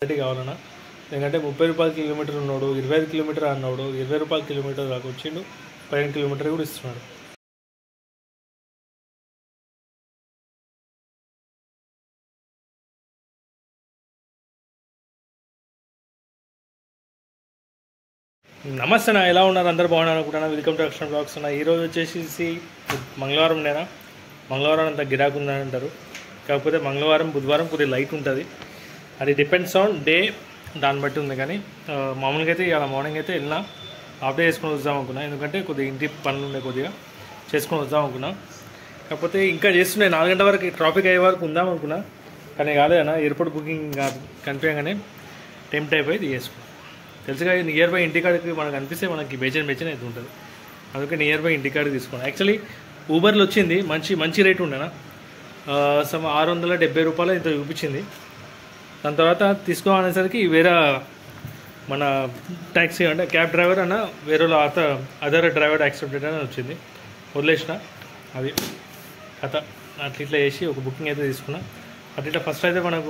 కావాలన్నా ఎందుకంటే 30 రూపాయల కిలోమీటర్ ఉన్నాడు, 25 కిలోమీటర్ అన్నాడు, 20 రూపాయల కిలోమీటర్ దాకా వచ్చిండు, 15 కిలోమీటర్ కూడా ఇస్తున్నాడు. నమస్తే అన్న, ఎలా ఉన్నారు? అందరు బాగున్నారు అనుకుంటున్నా. వెల్కమ్ టు అక్షన్ బ్లాగ్స్ అన్న. ఈరోజు వచ్చేసి మంగళవారం నేనా, మంగళవారం అంత గిరాకు ఉందని అంటారు. కాకపోతే మంగళవారం బుధవారం కొద్దిగా లైట్ ఉంటుంది. అది డిపెండ్స్ ఆన్ డే, దాన్ని బట్టి ఉంది. కానీ మామూలుగా అయితే ఇలా మార్నింగ్ అయితే వెళ్ళినా హాఫ్ డే చేసుకొని వద్దాం అనుకున్నా. ఎందుకంటే కొద్దిగా ఇంటి పనులు ఉండే, కొద్దిగా చేసుకొని వద్దాం అనుకున్నా. కాకపోతే ఇంకా చేస్తున్నాయి 4 గంటల వరకు ట్రాఫిక్ అయ్యే వరకు ఉందాం అనుకున్నా. కానీ కాలేదన్నా, ఎయిర్పోర్ట్ బుకింగ్ కనిపించగానే టెంప్ట్ అయిపోయి చేసుకున్నాం. తెలుసుగా నియర్ బై ఇంటికాడికి మనకు అనిపిస్తే మనకి బేచన్ అయితే ఉంటుంది. అందుకే నియర్ బై ఇంటికాడికి తీసుకున్నాను. యాక్చువల్లీ ఊబర్లో వచ్చింది మంచి రేట్ ఉండేనా, సమ్ 670 రూపాయలు ఇంత చూపించింది. దాని తర్వాత తీసుకోవాలనేసరికి వేరే మన ట్యాక్సీ అంటే క్యాబ్ డ్రైవర్ అన్న వేరే అదర్ డ్రైవర్ యాక్సెప్టెడ్ అని వచ్చింది. వదిలేసిన అది కథ. అట్లా చేసి ఒక బుకింగ్ అయితే తీసుకున్నా. అట్లా ఫస్ట్ అయితే మనకు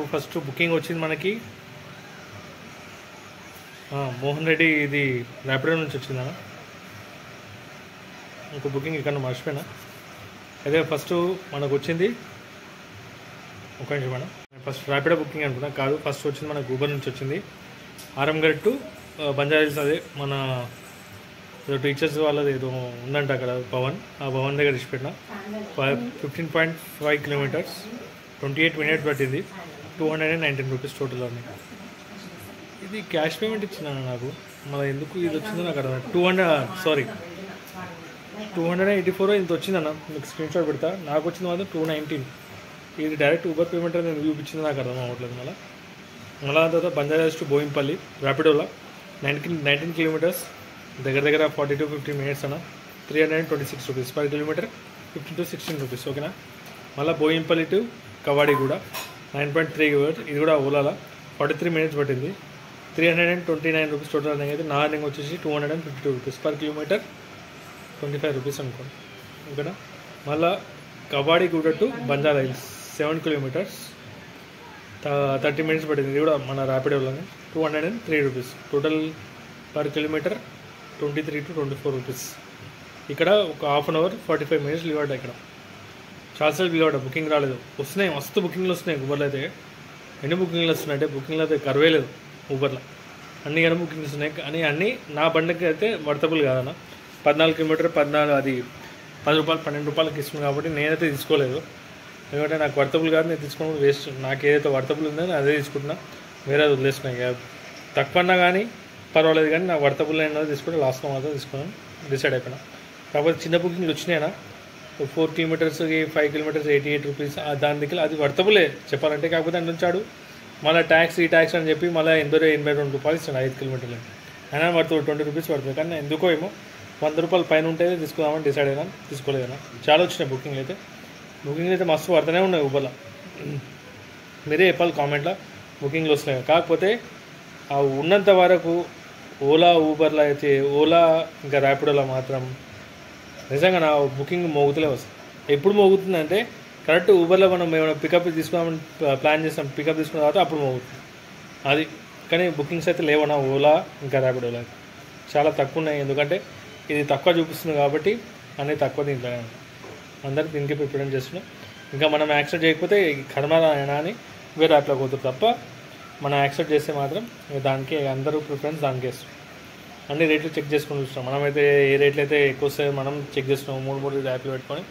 బుకింగ్ వచ్చింది మనకి మోహన్ రెడ్డి, ఇది ర్యాపిడో నుంచి వచ్చిందన్న. ఇంకో బుకింగ్ ఇక్కడ మర్చిపోయినా. అయితే ఫస్ట్ మనకు వచ్చింది ఒక నిమిషం మేడం, ఫస్ట్ ర్యాపిడో బుకింగ్ అనుకున్నా. కాదు, ఫస్ట్ వచ్చింది మనకు ఊబర్ నుంచి వచ్చింది. ఆరంగడ్ టు బంజారాహిల్స్. అదే మన టీచర్స్ వాళ్ళది ఏదో ఉందంట అక్కడ భవన్, ఆ భవన్ దగ్గర ఇచ్చిపెట్టిన. 15.5 కిలోమీటర్స్, 28 మినిట్స్ పట్టింది. 219 రూపీస్ టోటల్ అని. ఇది క్యాష్ పేమెంట్ ఇచ్చినాను నాకు. మన ఎందుకు ఇది వచ్చిందో నాకు అర్థం. 284 ఇంత వచ్చిందన్న. మీకు స్క్రీన్ షాట్ పెడతా. నాకు వచ్చింది మాత్రం 219. ఇది డైరెక్ట్ ఊబర్ పేమెంట్ నేను చూపించింది, నాకు అర్థం అవ్వట్లేదు. మళ్ళీ తర్వాత బంజారాహిల్స్ టు బోయింపల్లి ర్యాపిడోలో 19 కిలోమీటర్స్, దగ్గర 40 to 50 మినిట్స్ అన్న. 326 rupees per kilometre, 15 to 16 rupees. ఓకేనా. మళ్ళీ బోయింపల్లి టు కవాడిగూడ 9.3 అవర్స్. ఇది కూడా ఓలాలో 43 మినిట్స్ పట్టింది. 329 రూపీస్ టోటల్ అనేది. అయితే నా ఎర్నింగ్ వచ్చేసి 252 రూపీస్ పర్ కిలోమీటర్, 25 రూపీస్ అనుకోండి. ఓకేనా. మళ్ళీ Kavadiguda to Banjara Hills 7 kilometres, 30 minutes పట్టింది. ఇది కూడా మన ర్యాపిడోలోనే 203 rupees total per kilometre, 23 to 24 rupees. ఇక్కడ ఒక half an hour 45 minutes leave అవుతాయి. ఇక్కడ చాలాసార్లు లీవ్ అవుతాయి, బుకింగ్ రాలేదు. వస్తున్నాయి, మస్తు బుకింగ్లు వస్తున్నాయి ఊబర్లో. అయితే ఎన్ని బుకింగ్లు వస్తున్నాయి అంటే బుకింగ్లు అయితే కరువే లేదు ఊబర్లో. అన్ని కానీ బుకింగ్స్ ఉన్నాయి. కానీ అన్నీ నా బండికి అయితే వర్తబుల్ కాదన్న. 14 కిలోమీటర్ 14, అది 10 రూపాయలు 12 రూపాయలకి ఇస్తుంది. కాబట్టి నేనైతే తీసుకోలేదు. ఎందుకంటే నాకు వర్తబుల్ కాదు, నేను తీసుకోవడం వేస్ట్. నాకు ఏదైతే వర్తబుల్ ఉందో అదే తీసుకుంటున్నా, వేరే వదిలేస్తున్నాయి. తక్కువన్నా కానీ పర్వాలేదు, కానీ నాకు వర్తబుల్ అయినా తీసుకుంటే లాస్ట్లో మాత్రం తీసుకున్నాను డిసైడ్ అయిపోయినా. కాకపోతే చిన్న బుకింగ్లు వచ్చినాయినా, 4 కిలోమీటర్స్కి 5 కిలోమీటర్స్ 88 రూపీస్. దాని దగ్గర అది వర్తబులే చెప్పాలంటే. కాకపోతే అని ఉంచాడు మళ్ళీ ట్యాక్స్ అని చెప్పి మళ్ళీ 82 రూపాయలు ఇస్తాడు 5 కిలోమీటర్లు. అయినా పడుతుంది 20 రూపీస్ పడుతుంది. కానీ ఎందుకో ఏమో 100 రూపాయల పైన ఉంటే తీసుకుందామని డిసైడ్ అయినా, తీసుకోలేదన్నా. చాలా వచ్చినాయి బుకింగ్లు అయితే మస్తు పడుతూనే ఉన్నాయి ఊబర్లో. మీరే చెప్పాలి కామెంట్లో బుకింగ్లు వస్తున్నాయి. కాకపోతే ఆ ఉన్నంత వరకు ఓలా ఊబర్లో అయితే, ఓలా ఇంకా ర్యాపిడోలో మాత్రం నిజంగా నా బుకింగ్ మోగుతూనే వస్తుంది. ఎప్పుడు మోగుతుందంటే కరెక్ట్ ఊబర్లో మనం ఏమైనా పికప్ తీసుకున్నామని ప్లాన్ చేస్తాం, పికప్ తీసుకున్న తర్వాత అప్పుడు మోగుతుంది అది. కానీ బుకింగ్స్ అయితే లేవన్నా ఓలా ఇంకా ర్యాపిడోలో చాలా తక్కువ ఉన్నాయి. ఎందుకంటే ఇది తక్కువ చూపిస్తుంది కాబట్టి అన్నీ తక్కువ దీంట్లోనే ఉంటాయి. అందరికి దీనికి ప్రిపేర్ చేస్తున్నాం. ఇంకా మనం యాక్సెప్ట్ చేయకపోతే కర్మరాయణ అని వేరే యాప్లో పోతుంది తప్ప, మనం యాక్సెప్ట్ చేస్తే మాత్రం దానికి అందరూ ప్రిఫరెన్స్ దానికి ఇస్తాం. అన్ని రేట్లు చెక్ చేసుకొని చూస్తాం. మనమైతే ఏ రేట్లు అయితే ఎక్కువ వస్తాయో మనం చెక్ చేస్తున్నాం. 3 యాప్లు పెట్టుకొని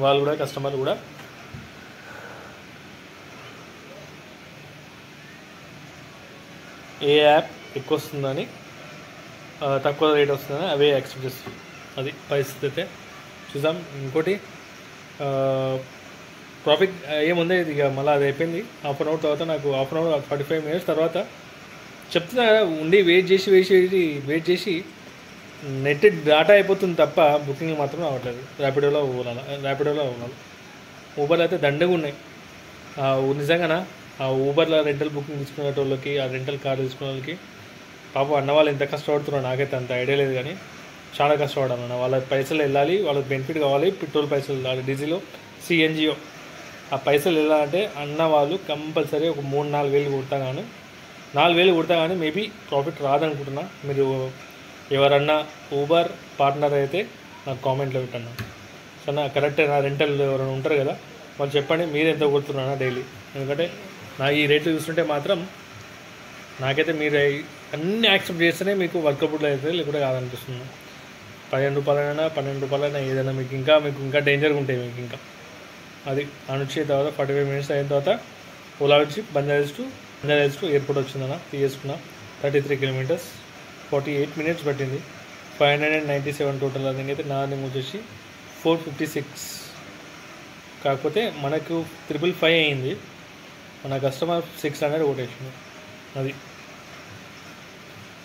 వాళ్ళు కూడా, కస్టమర్లు కూడా ఏ యాప్ ఎక్కువ వస్తుందని, తక్కువ రేట్ వస్తుందని అవే యాక్సెప్ట్ చేస్తాం. అది పరిస్థితి అయితే చూద్దాం. ఇంకోటి ట్రాఫిక్ ఏముంది ఇక మళ్ళీ అది అయిపోయింది. హాఫ్ అన్ అవర్ తర్వాత నాకు 45 మినిట్స్ తర్వాత చెప్తున్నా కదా, ఉండి వెయిట్ చేసి నెట్ డాటా అయిపోతుంది తప్ప బుకింగ్ మాత్రం అవ్వట్లేదు. ర్యాపిడోలో ఉన్నాను. ఊబర్లో అయితే దండగా ఉన్నాయి నిజంగానా. ఆ ఊబర్లో రెంటల్ బుకింగ్ తీసుకునే వాళ్ళకి, ఆ రెంటల్ కార్ తీసుకునే వాళ్ళకి పాపం అన్నవాళ్ళు ఎంత కష్టపడుతున్నారో నాకైతే అంత ఐడియా లేదు. కానీ చాలా కష్టపడాలన్న. వాళ్ళ పైసలు వెళ్ళాలి, వాళ్ళకి బెనిఫిట్ కావాలి. పెట్రోల్ పైసలు వెళ్ళాలి, డీజిల్, CNG. ఆ పైసలు వెళ్ళాలంటే అన్న వాళ్ళు కంపల్సరీ ఒక 3-4 వేలు కొడతా కానీ 4000 కొడతా కానీ మేబీ ప్రాఫిట్ రాదనుకుంటున్నా. మీరు ఎవరన్నా ఊబర్ పార్ట్నర్ అయితే నాకు కామెంట్లో పెట్టన్నా. సరే కరెక్టే, నా రెంటల్ ఎవరైనా ఉంటారు కదా వాళ్ళు చెప్పండి మీరు ఎంత కొడుతున్నారా డైలీ. ఎందుకంటే నా ఈ రేట్లు చూస్తుంటే మాత్రం నాకైతే మీరు అన్నీ యాక్సెప్ట్ చేస్తేనే మీకు వర్కబుల్ అవుతుంది, లేకపోతే కాదనిపిస్తుంది. 15 రూపాయలైనా 12 రూపాయలైనా ఏదైనా మీకు ఇంకా డేంజర్గా ఉంటాయి మీకు ఇంకా. అది నుంచి తర్వాత 45 మినిట్స్ అయిన తర్వాత ఓలా నుంచి బంజారాహిల్స్ టు ఎయిర్పోర్ట్ వచ్చిందన్న తీసుకున్నా. 33 కిలోమీటర్స్ 48 మినిట్స్ పట్టింది. 597 టోటల్ అర్నింగ్ అయితే. నా అర్నింగ్ వచ్చేసి 456. కాకపోతే మనకు 555 అయింది, మన కస్టమర్ 600 కొట్టేసింది. అది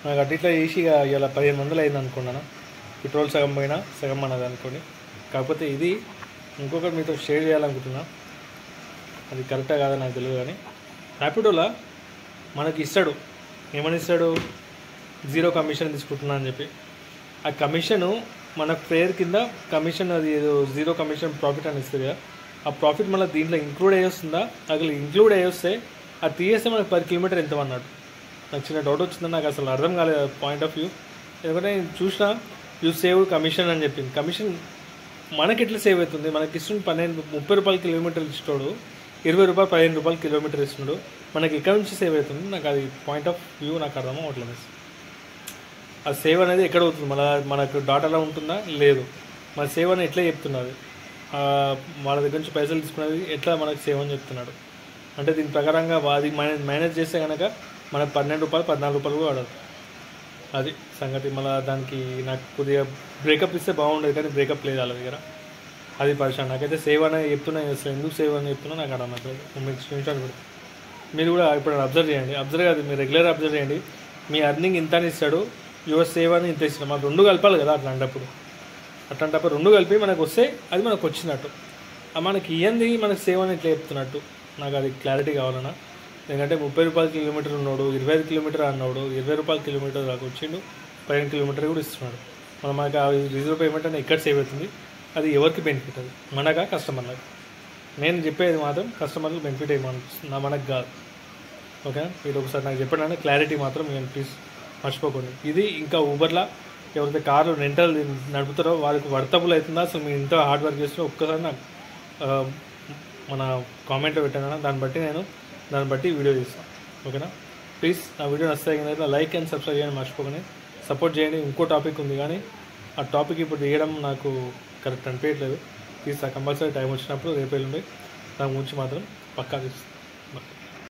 నాకు అట్లా చేసి ఇలా 1500 అయింది అనుకున్నాను. పెట్రోల్ సగం పోయినా సగం అన్నది అనుకోండి. కాకపోతే ఇది ఇంకొకటి మీతో షేర్ చేయాలనుకుంటున్నా, అది కరెక్టా కాదా నాకు తెలియదు. కానీ ర్యాపిడోలా మనకి ఇస్తాడు, ఏమని ఇస్తాడు, 0 కమిషన్ తీసుకుంటున్నా అని చెప్పి. ఆ కమిషను మన ఫేర్ కింద కమిషన్, అది ఏదో 0 కమిషన్ ప్రాఫిట్ అని ఇస్తుంది కదా. ఆ ప్రాఫిట్ మళ్ళీ దీంట్లో ఇంక్లూడ్ అయ్యి వస్తుందా, అసలు ఇంక్లూడ్ అయ్యి వస్తే అది తీసేస్తే మనకు పర్ కిలోమీటర్ ఎంత అన్నాడు. నాకు చిన్న డౌట్ వచ్చింది, నాకు అసలు అర్థం కాలేదు పాయింట్ ఆఫ్ వ్యూ. ఎందుకంటే నేను చూసినా యూ సేవ్ కమిషన్ అని చెప్పింది. కమిషన్ మనకి ఎట్లా సేవ్ అవుతుంది, మనకి ఇస్తుంది 30 రూపాయలు కిలోమీటర్ ఇస్తాడు, 20 రూపాయలు 15 రూపాయలు కిలోమీటర్ ఇస్తున్నాడు, మనకి ఎక్కడి నుంచి సేవ్ అవుతుంది. నాకు అది పాయింట్ ఆఫ్ వ్యూ నాకు అర్థం అవ్వట్లేదు. ఆ సేవ్ అనేది ఎక్కడ అవుతుంది, మనకు డాటాలో ఉంటుందా లేదు, మన సేవ్ అని ఎట్లా చెప్తున్నది, వాళ్ళ దగ్గర నుంచి పైసలు తీసుకున్నది ఎట్లా మనకు సేవ్ అని చెప్తున్నాడు. అంటే దీని ప్రకారంగా అది మేనేజ్ చేస్తే కనుక మనకు 12 రూపాయలు 14 రూపాయలు కూడా పడదు. అది సంగతి. మళ్ళీ దానికి నాకు కొద్దిగా బ్రేకప్ ఇస్తే బాగుండేది, కానీ బ్రేకప్ లేదు వాళ్ళ దగ్గర. అది పరిశాన్. నాకైతే సేవ్ అనేది చెప్తున్నా, అసలు ఎందుకు సేవ్ అని చెప్తున్నా నాకు అర్థం అవుతుంది. మీకు స్క్రీన్ షాట్ పెడతాను, మీరు కూడా ఇప్పుడు అబ్జర్వ్ చేయండి. కాదు, మీరు రెగ్యులర్ అబ్జర్వ్ చేయండి. మీ అర్నింగ్ ఇంత అని ఇస్తాడు, యువర్ సేవ్ అని ఇంత ఇస్తాడు. మనం 2 కలపాలి కదా. అట్లాంటప్పుడు 2 కలిపి మనకు వస్తే అది మనకు వచ్చినట్టు. మనకి ఇయ్యంది మనకు సేవ్ అని ఇట్లా చెప్తున్నట్టు. నాకు అది క్లారిటీ కావాలన్నా. ఎందుకంటే 30 రూపాయల కిలోమీటర్ ఉన్నాడు, 25 కిలోమీటర్ అన్నాడు, 20 రూపాయల కిలోమీటర్ దాకా వచ్చిండు, 15 కిలోమీటర్ కూడా ఇస్తున్నాడు. మనకు ఆ రిజర్వ్ పేమెంట్ అనేది ఎక్కడ సేవ్ అవుతుంది, అది ఎవరికి బెనిఫిట్, అది మనకా కస్టమర్లకు. నేను చెప్పేది మాత్రం కస్టమర్లకు బెనిఫిట్ ఏమనిపిస్తుంది, మనకు కాదు. ఓకేనా. మీరు ఒకసారి నాకు చెప్పండి, క్లారిటీ మాత్రం నేను ప్లీజ్ మర్చిపోకండి. ఇది ఇంకా ఊబర్లా ఎవరైతే కార్లు రెంటల్ నడుపుతారో వాళ్ళకి వర్తబుల్ అవుతుందా, అసలు మీరు ఇంత హార్డ్ వర్క్ చేస్తే ఒక్కసారి నాకు మన కామెంట్లో పెట్టాను. దాన్ని బట్టి వీడియో తీస్తాను. ఓకేనా. ప్లీజ్ నా వీడియో నచ్చితే లైక్ అండ్ సబ్స్క్రైబ్ చేయని మర్చిపోకండి, సపోర్ట్ చేయండి. ఇంకో టాపిక్ ఉంది కానీ ఆ టాపిక్ ఇప్పుడు తీయడం నాకు కరెక్ట్ అనిపించట్లేదు. తీస్తా కంపల్సరీ, టైం వచ్చినప్పుడు రేపు ఎల్లుండి దాని గురించి మాత్రం పక్కా తీస్తాను.